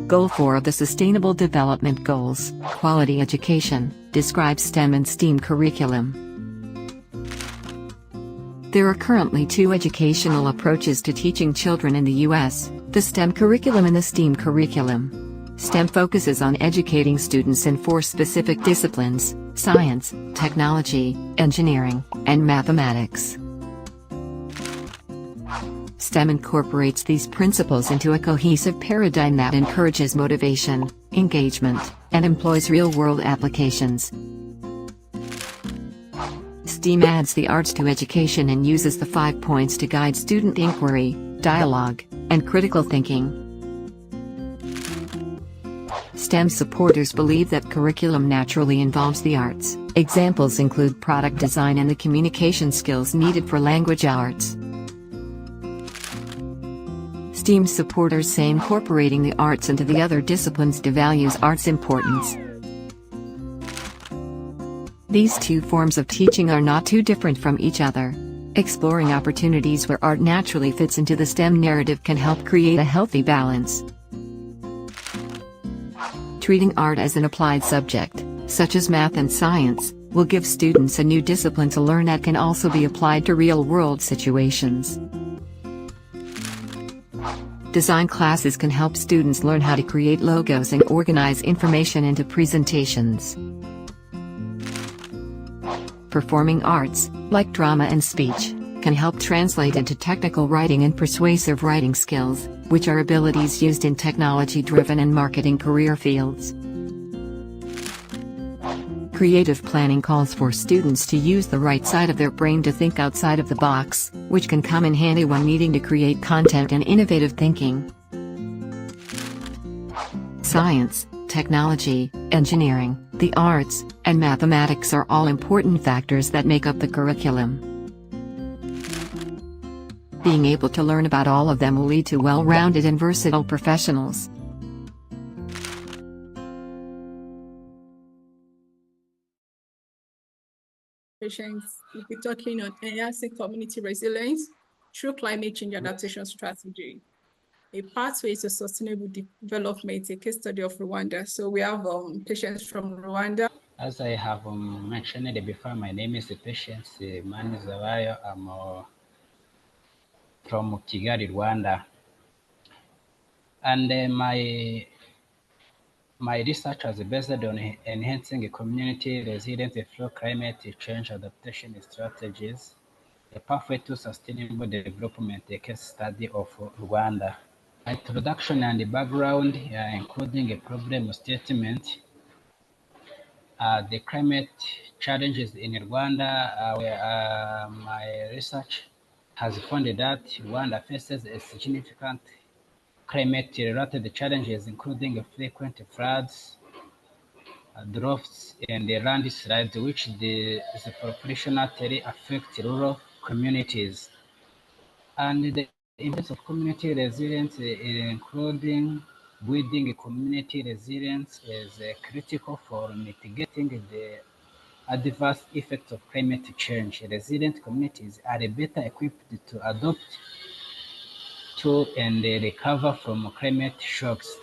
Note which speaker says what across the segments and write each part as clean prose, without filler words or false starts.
Speaker 1: Goal 4 of the Sustainable Development Goals, Quality Education, describes STEM and STEAM curriculum. There are currently two educational approaches to teaching children in the U.S., the STEM curriculum and the STEAM curriculum. STEM focuses on educating students in 4 specific disciplines: science, technology, engineering, and mathematics. STEM incorporates these principles into a cohesive paradigm that encourages motivation, engagement, and employs real-world applications. STEAM adds the arts to education and uses the 5 points to guide student inquiry, dialogue, and critical thinking. STEM supporters believe that curriculum naturally involves the arts. Examples include product design and the communication skills needed for language arts. STEAM supporters say incorporating the arts into the other disciplines devalues arts' importance. These two forms of teaching are not too different from each other. Exploring opportunities where art naturally fits into the STEM narrative can help create a healthy balance. Treating art as an applied subject, such as math and science, will give students a new discipline to learn that can also be applied to real-world situations. Design classes can help students learn how to create logos and organize information into presentations. Performing arts, like drama and speech, can help translate into technical writing and persuasive writing skills, which are abilities used in technology-driven and marketing career fields. Creative planning calls for students to use the right side of their brain to think outside of the box, which can come in handy when needing to create content and innovative thinking. Science, technology, engineering, the arts, and mathematics are all important factors that make up the curriculum. Being able to learn about all of them will lead to well-rounded and versatile professionals.
Speaker 2: We'll be talking on enhancing community resilience through climate change adaptation strategy, a pathway to sustainable development, a case study of Rwanda. So we have patients from Rwanda.
Speaker 3: As I have mentioned before, my name is Patience Manizabayo. I'm from Kigali, Rwanda. And my research was based on enhancing community resilience through climate change adaptation strategies, a pathway to sustainable development, a case study of Rwanda. Introduction and background, including a problem statement. The climate challenges in Rwanda, where my research has found that Rwanda faces a significant climate-related challenges, including frequent floods, droughts, and landslides, which disproportionately affect rural communities. And the importance of community resilience, including building community resilience, is critical for mitigating the adverse effects of climate change. Resilient communities are better equipped to adapt to and recover from climate shocks.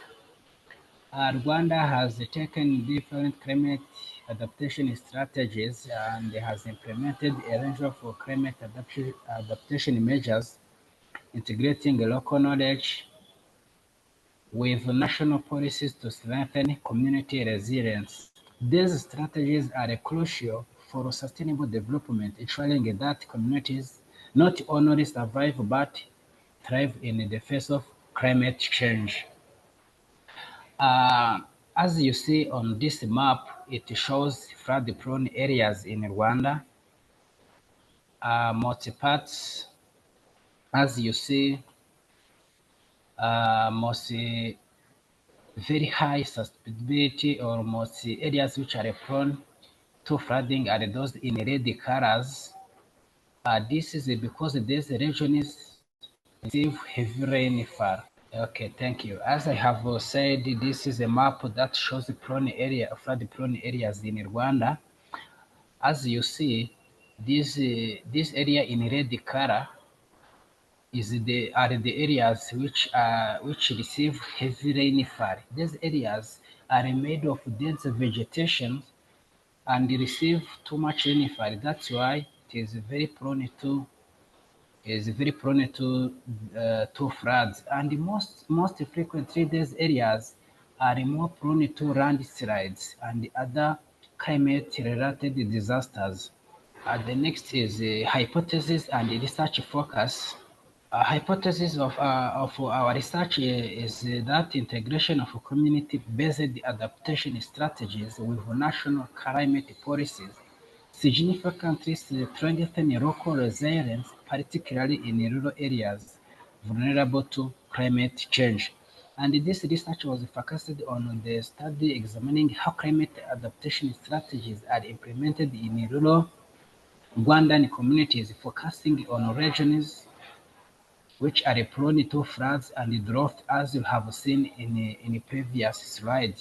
Speaker 3: Rwanda has taken different climate adaptation strategies and has implemented a range of climate adaptation measures, integrating local knowledge with national policies to strengthen community resilience. These strategies are crucial for sustainable development, ensuring that communities not only survive but thrive in the face of climate change. Uh, as you see on this map, it shows flood-prone areas in Rwanda. Most parts, as you see, most very high susceptibility or most areas which are prone to flooding are those in red colors. This is because these regions receive heavy rainfall. Okay, thank you. As I have said, this is a map that shows the flood-prone areas in Rwanda. As you see, this area in red color are the areas which receive heavy rainfall. These areas are made of dense vegetation and receive too much rainfall. That's why it is very prone to floods. And most frequently, these areas are more prone to landslides and other climate-related disasters. The next is hypothesis and research focus. A hypothesis of our research is that integration of community-based adaptation strategies with national climate policies significantly strengthen local resilience, particularly in rural areas vulnerable to climate change. And this research was focused on the study examining how climate adaptation strategies are implemented in rural Rwandan communities, focusing on regions which are prone to floods and drought, as you have seen in a previous slide.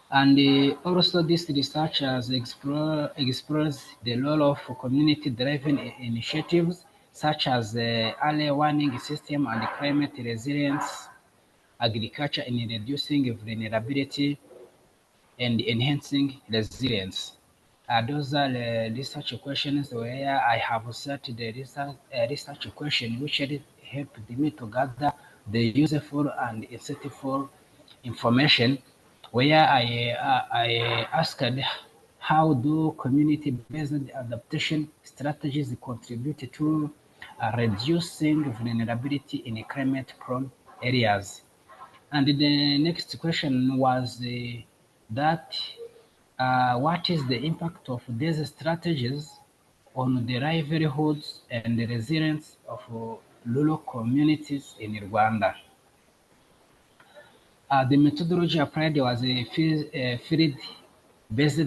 Speaker 3: And also this research has explores the role of community-driven initiatives such as early warning system and climate resilience agriculture in reducing vulnerability and enhancing resilience. Those are research questions where I have set the research question which helped me to gather the useful and insightful information where I asked how do community-based adaptation strategies contribute to reducing vulnerability in climate-prone areas. And the next question was that what is the impact of these strategies on the livelihoods and the resilience of rural communities in Rwanda? The methodology applied was a field-based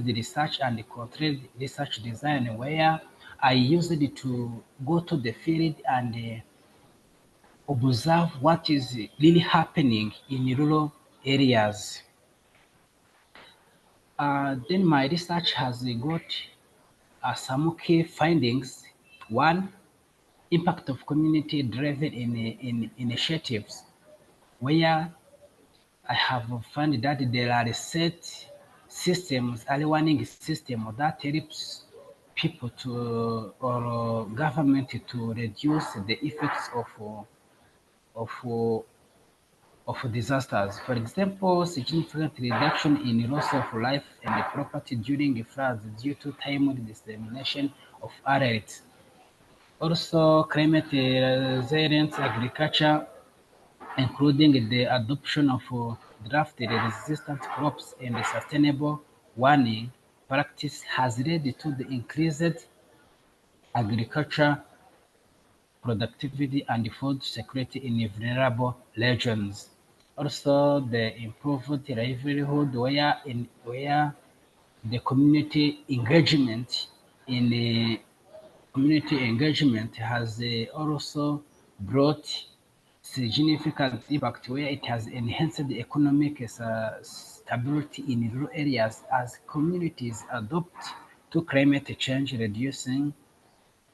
Speaker 3: research and controlled research design where I used it to go to the field and observe what is really happening in rural areas. Then my research has got some key findings. One, impact of community-driven initiatives, where I have found that there are set systems, early warning system that helps people to or government to reduce the effects of disasters. For example, significant reduction in loss of life and property during floods due to timely dissemination of alerts. Also, climate resilient agriculture, including the adoption of drought-resistant crops and sustainable warning practice, has led to the increased agriculture productivity and food security in vulnerable regions. Also, the improved livelihood where the community engagement has also brought significant impact where it has enhanced the economic stability in rural areas as communities adapt to climate change, reducing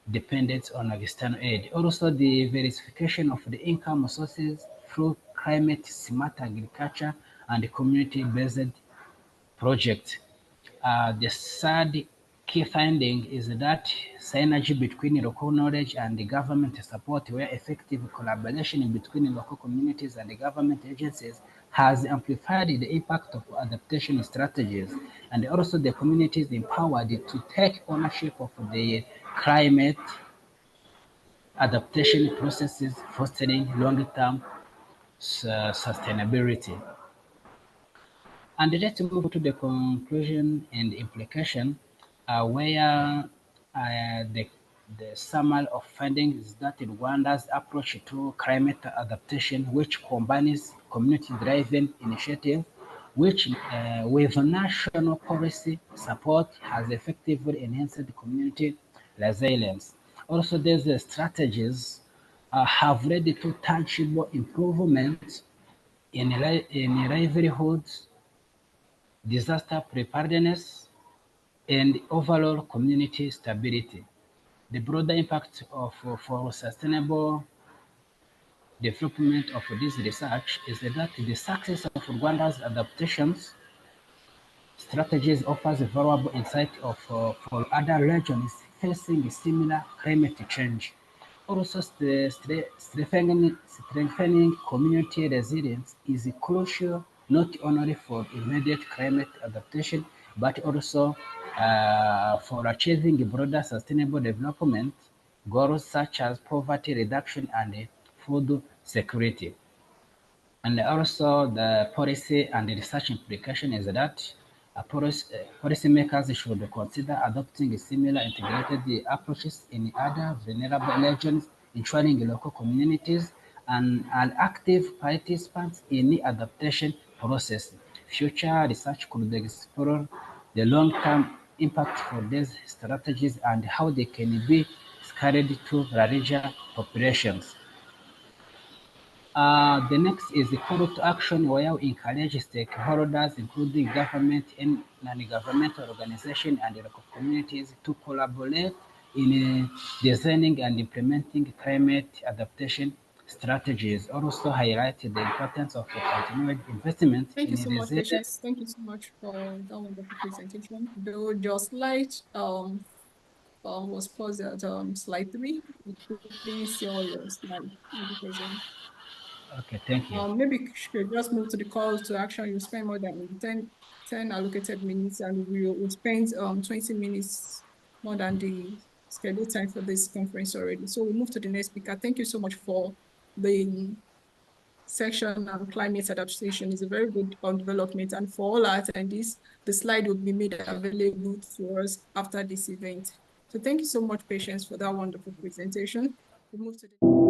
Speaker 3: dependence on external aid. Also, the diversification of the income sources through climate-smart agriculture and community-based projects. The third key finding is that synergy between local knowledge and the government support, where effective collaboration between local communities and the government agencies has amplified the impact of adaptation strategies, and also the communities empowered to take ownership of the climate adaptation processes, fostering long-term sustainability. And let's move to the conclusion and implication, where the summary of findings is that Rwanda's approach to climate adaptation, which combines community-driven initiatives, which with national policy support, has effectively enhanced community resilience. Also, these strategies have led to tangible improvements in livelihoods, disaster preparedness, and overall community stability. The broader impact for sustainable development of this research is that the success of Rwanda's adaptations strategies offers valuable insight for other regions facing similar climate change. Also, strengthening community resilience is crucial not only for immediate climate adaptation, but also for achieving broader sustainable development goals such as poverty reduction and food security. And also the policy and the research implication is that policymakers should consider adopting similar integrated approaches in other vulnerable regions, ensuring local communities and active participants in the adaptation process. Future research could explore the long-term impact for these strategies and how they can be scaled to larger populations. The next is the call to action, where we encourage stakeholders, including government and non-governmental organizations and local communities, to collaborate in designing and implementing climate adaptation strategies. Also highlight the importance of continued investment
Speaker 2: Thank you
Speaker 3: in
Speaker 2: so much,
Speaker 3: resilience.
Speaker 2: Patience. Thank you so much for that wonderful presentation. Though your slide was paused at slide 3. We quickly see all your slide in the present.
Speaker 3: Okay, thank you.
Speaker 2: Maybe you should just move to the call to action. You spend more than 10 allocated minutes, and we'll spend 20 minutes more than the scheduled time for this conference already. So we'll move to the next speaker. Thank you so much for the section on climate adaptation. Is a very good development, and for all our attendees, the slide will be made available to us after this event. So thank you so much, Patience, for that wonderful presentation. We'll move to the